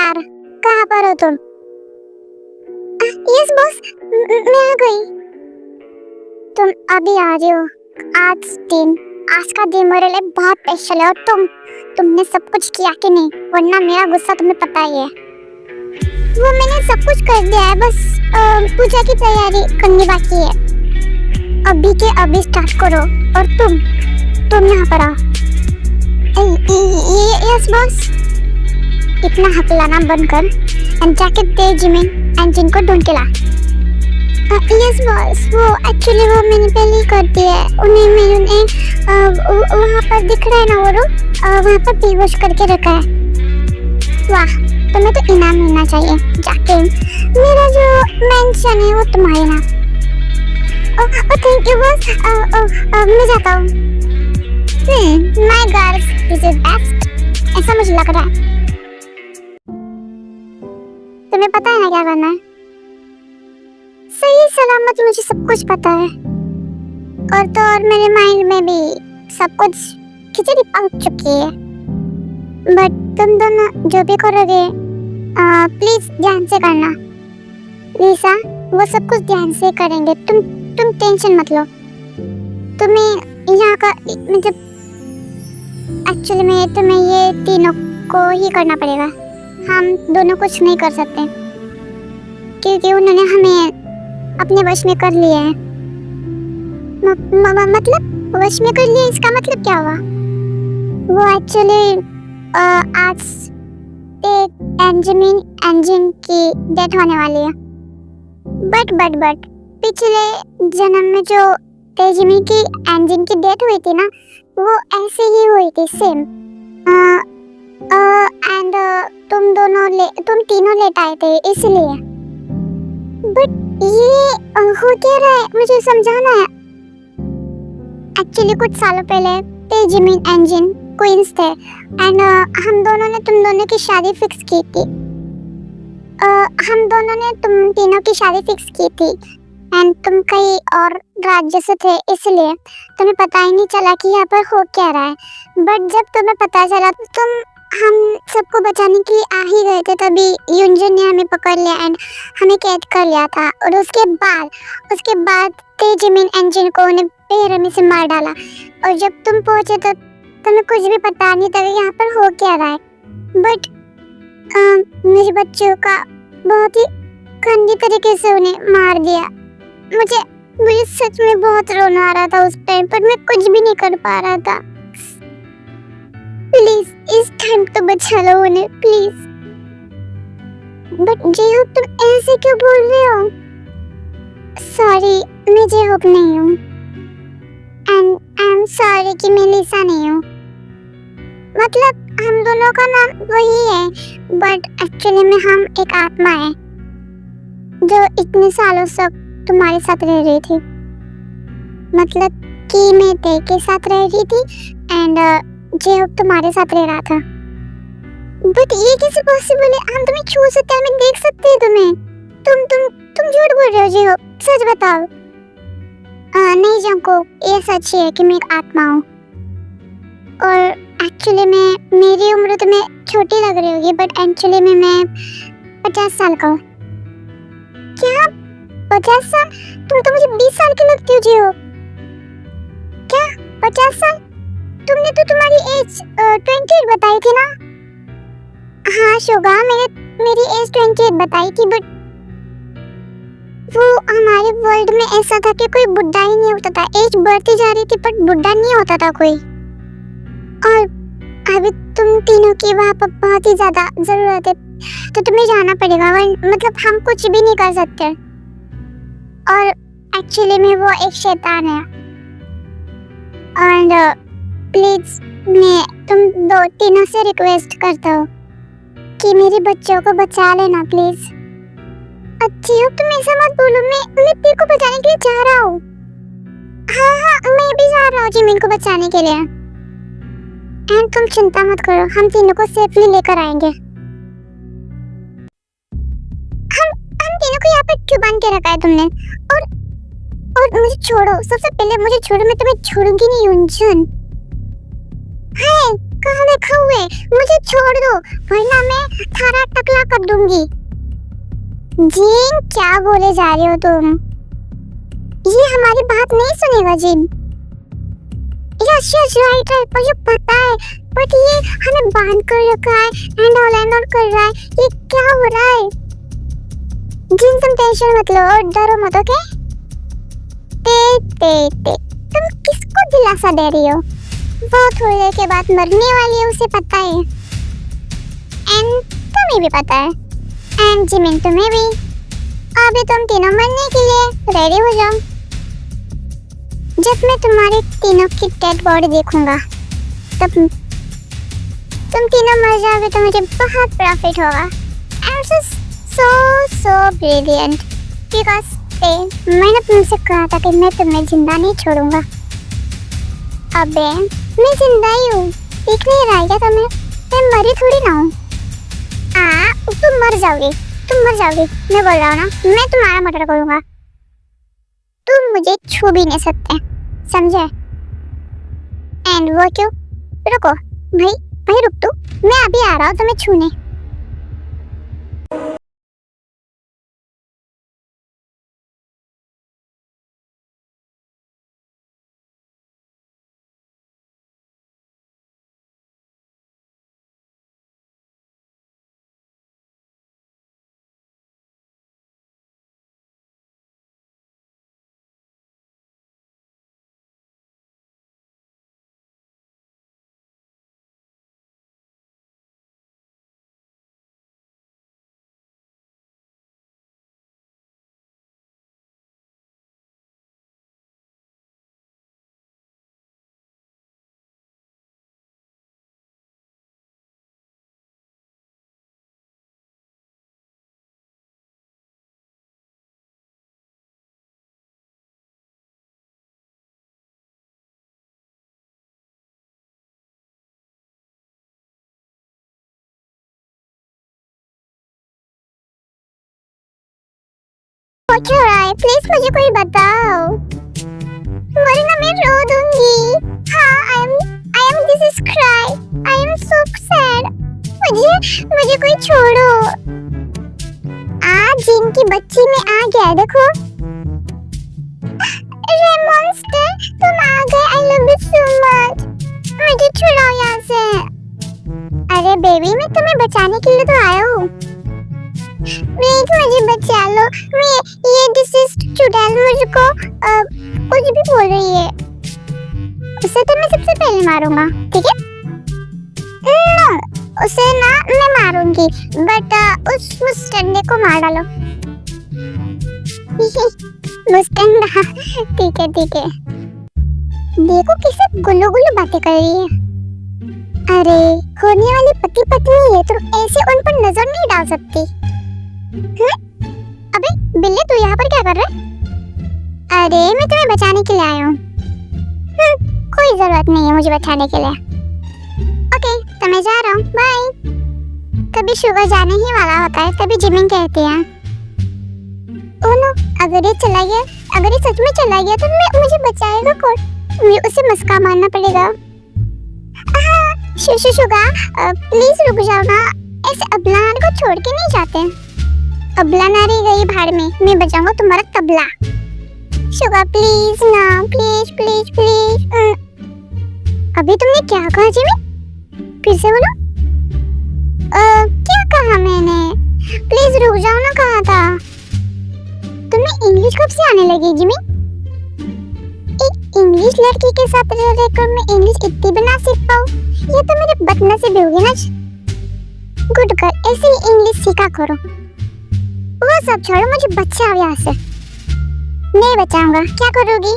यार, कहाँ पर हो तुम? यस बॉस, मैं आ गई। तुम अभी आ रहे हो? आज का दिन मेरे लिए बहुत स्पेशल है। और तुमने सब कुछ किया कि नहीं? वरना मेरा गुस्सा तुम्हें पता ही है। वो मैंने सब कुछ कर दिया है, बस पूजा की तैयारी करनी बाकी है। अभी के अभी स्टार्ट करो। और तुम यहाँ पर आओ। Yes boss. इतना हकलाना बंद कर एंड जाके दे जिमिन इंजन को ढूंढ के ला। यस बॉस, वो एक्चुअली वो मैंने पहले ही कर दिया है। मैंने वहाँ पर दिख रहा है ना वो रूम, वहाँ पर बेहोश करके रखा है। वाह, तुम्हें तो इनाम मिलना चाहिए। जाके मेरा जो मेंशन है वो तुम्हारे नाम। Thank you boss. मैं जाता हूँ। My girls, this is best, ऐसा मुझे लग रहा है। तुम्हें पता है ना क्या करना है? सही सलामत मुझे सब कुछ पता है। और मेरे माइंड में भी सब कुछ खिचड़ी पक चुकी है। बट तुम दोनों जो भी करोगे प्लीज ध्यान से करना। लिसा, वो सब कुछ ध्यान से करेंगे। तुम टेंशन मत लो। तुम्हें यहाँ का मतलब एक्चुअली में तुम्हें ये तीनों को ही करना पड़ेगा। हम दोनों कुछ नहीं कर सकते क्योंकि उन्होंने हमें अपने वश में कर लिया है। मतलब वश में कर लिया, इसका मतलब क्या हुआ? वो एक्चुअली आज इंजन की डेथ होने वाली है। बट पिछले जन्म में जो तेजमी की इंजन की डेथ हुई थी ना, वो ऐसे ही हुई थी सेम। एंड तुम तीनों लेट आए थे इसलिए। बट ये हो क्या रहा है, मुझे समझाना है। एक्चुअली कुछ सालों पहले तेजमी इंजन क्वींस थे एंड हम दोनों ने तुम दोनों की शादी फिक्स की थी। हम दोनों ने तुम तीनों की शादी फिक्स की थी एंड तुम कहीं और राज्य से थे, इसलिए तुम्हें पता ही नहीं चला कि यहाँ पर हो क्या रहा है। बट जब तुम्हें पता चला तो तुम हम सबको बचाने के लिए आ ही गए थे। तभी युंजन ने हमें पकड़ लिया एंड हमें कैद कर लिया था। और उसके बाद तेजमिन इंजन को उन्हें बेरहमी से मार डाला। और जब तुम पहुंचे तो तुम्हें कुछ भी पता नहीं था यहाँ पर हो क्या रहा है। बट मेरे बच्चों का बहुत ही गंदी तरीके से उन्हें मार दिया। मुझे सच में बहुत रोना आ रहा था उस टाइम पर। मैं कुछ भी नहीं कर पा रहा था। प्लीज इस टाइम तो बचा लो उन्हें, प्लीज। बट जेहोप, तुम ऐसे क्यों बोल रहे हो? सॉरी, मैं जेहोप नहीं हूँ। एंड आई एम सॉरी कि मैं लिसा नहीं हूँ। मतलब हम दोनों का नाम वही है, बट एक्चुअली में हम एक आत्मा है जो इतने सालों से तुम्हारे साथ रह रही थी। मतलब कि मैं ते के साथ रह रही थी एंड जेहोप तुम्हारे साथ रह रहा था। बट ये कैसे पॉसिबल है? हम तुम्हें छू सकते हैं, हम देख सकते हैं तुम्हें। तुम झूठ बोल रहे हो जेहोप, सच बताओ। नहीं जंको, ये सच है कि मैं एक आत्मा हूँ। और एक्चुअली में मेरी उम्र तुम्हें छोटी लग रही होगी, बट एक्चुअली में मैं 50 साल का हूँ। क्या 50 साल? तुम तो मुझे 20 साल की लगती हो जेहोप। क्या 50 साल? तुमने तो तुम्हारी एज 28 बताई थी ना? हाँ शोगा, मेरी एज 28 बताई थी। बट वो हमारे वर्ल्ड में ऐसा था कि कोई बुढ़ा ही नहीं होता था। एज बढ़ती जा रही थी बट बुढ़ा नहीं होता था कोई। और अभी तुम तीनों की वहाँ पर बहुत ही ज्यादा जरूरत है, तो तुम्हें जाना पड़ेगा। मतलब हम कुछ भी नहीं कर सकते। और एक्चुअली में वो एक शैतान है। और प्लीज मैं तुम तीनों से रिक्वेस्ट करता हूँ कि मेरे बच्चों को बचा लेना प्लीज। अच्छी हो, तुम ऐसा मत बोलो। मैं तेरे को बचाने के लिए जा रहा हूँ। हाँ, मैं भी जा रहा हूँ जिमिन को बचाने के लिए। एंड तुम चिंता मत करो, हम तीनों को सेफली लेकर आएंगे। हम तीनों को यहाँ पर क्यों बांध के रखा है तुमने? और मुझे छोड़ो, सबसे पहले मुझे छोड़ो। मैं तुम्हें छोड़ूंगी नहीं युंजन। हाय कहाँ देखा हुए? मुझे छोड़ दो वरना मैं थारा टकला कर दूंगी। जिन, क्या बोले जा रहे हो तुम? ये हमारी बात नहीं सुनेगा जिन। यस यस राइट राइट, मुझे पता है, बट ये हमें बांध कर रखा है एंड ऑल कर रहा है। ये क्या हो रहा है? जिन तुम टेंशन मत लो, डरो मत, ओके? ते तुम किसको दिलासा दे रही हो? वो थोड़ी देर के बाद मरने वाली है, उसे पता है। एंड तुम्हें भी पता है, एंड जिमिन तुम्हें भी। अभी तुम तीनों मरने के लिए रेडी हो जाओ। जब मैं तुम्हारे तीनों की डेड बॉडी देखूंगा तब तुम तीनों मर जाओगे तो मुझे बहुत प्रॉफिट होगा। I am so brilliant because मैंने तुमसे कहा था कि मैं तुम्हें जिंदा नहीं छोड़ूंगा। अबे मैं जिंदा ही हूँ, दिख नहीं रहा है क्या तुम्हें? मैं मरी थोड़ी ना हूँ। तुम मर जाओगी, मैं बोल रहा हूँ ना, मैं तुम्हारा मर्डर करूंगा। तुम मुझे छू भी नहीं सकते, समझे? एंड वो क्यों? रुको भाई रुक तू, मैं अभी आ रहा हूँ तुम्हें छूने। क्या हो रहा है? प्लीज मुझे कोई बताओ, वरना मैं रो दूंगी। हाँ, I am this is cry, I am so sad। मुझे कोई छोड़ो। आज जिनकी बच्ची में आ गया, देखो। अरे मॉन्स्टर, तुम आ गए, I love you so much। मुझे छुड़ाओ यहाँ से। अरे बेबी, मैं तुम्हें बचाने के लिए तो आया हूँ। प्लीज मुझे बचा लो। मैं ये डिसीज्ड चुड़ैल मुझको कुछ भी बोल रही है, उसे तो मैं सबसे पहले मारूंगा, ठीक है? नो, उसे ना मैं मारूंगी, बट उस मुस्टंडे को मार डालो। मुस्टंडा, ठीक है। देखो कैसे गुल्लू बातें कर रही है। अरे होने वाली पति पत्नी है, तुम ऐसे उन पर नजर नहीं डाल सकती। अबे बिल्ली, तू यहाँ पर क्या कर रहा है? अरे मैं तुम्हें बचाने के लिए आया हूँ। कोई जरूरत नहीं है मुझे बचाने के लिए। ओके, तो मैं जा रहा हूँ, बाय। कभी शुगर जाने ही वाला होता है, तभी जिमिन कहती है। ओह नो, अगर ये सच में चला गया तो मुझे बचाएगा कौन? मुझे उसे मस्का मारना पड़ेगा। शुगा, प्लीज रुक जाओ ना, ऐसे अबला को छोड़ के नहीं जाते। तबला ना रही गई भाड़ में, मैं बजाऊंगा तुम्हारा तबला। शुगा प्लीज ना, प्लीज। अभी तुमने क्या कहा जिमी? फिर से बोलो। क्या कहा मैंने? प्लीज रुक जाओ ना, कहा था। तुम्हें इंग्लिश कब से आने लगी जिमी? एक इंग्लिश लड़की के साथ रहकर मैं इंग्लिश इतनी बना सीख पाऊँ, ये तो मेरे बदनसीबी होगी ना। गुड गर्ल, ऐसे ही इंग्लिश सीखा करो। वो सब छोड़ो, मुझे बचाओ यहाँ से। नहीं बचाऊंगा, क्या करोगी?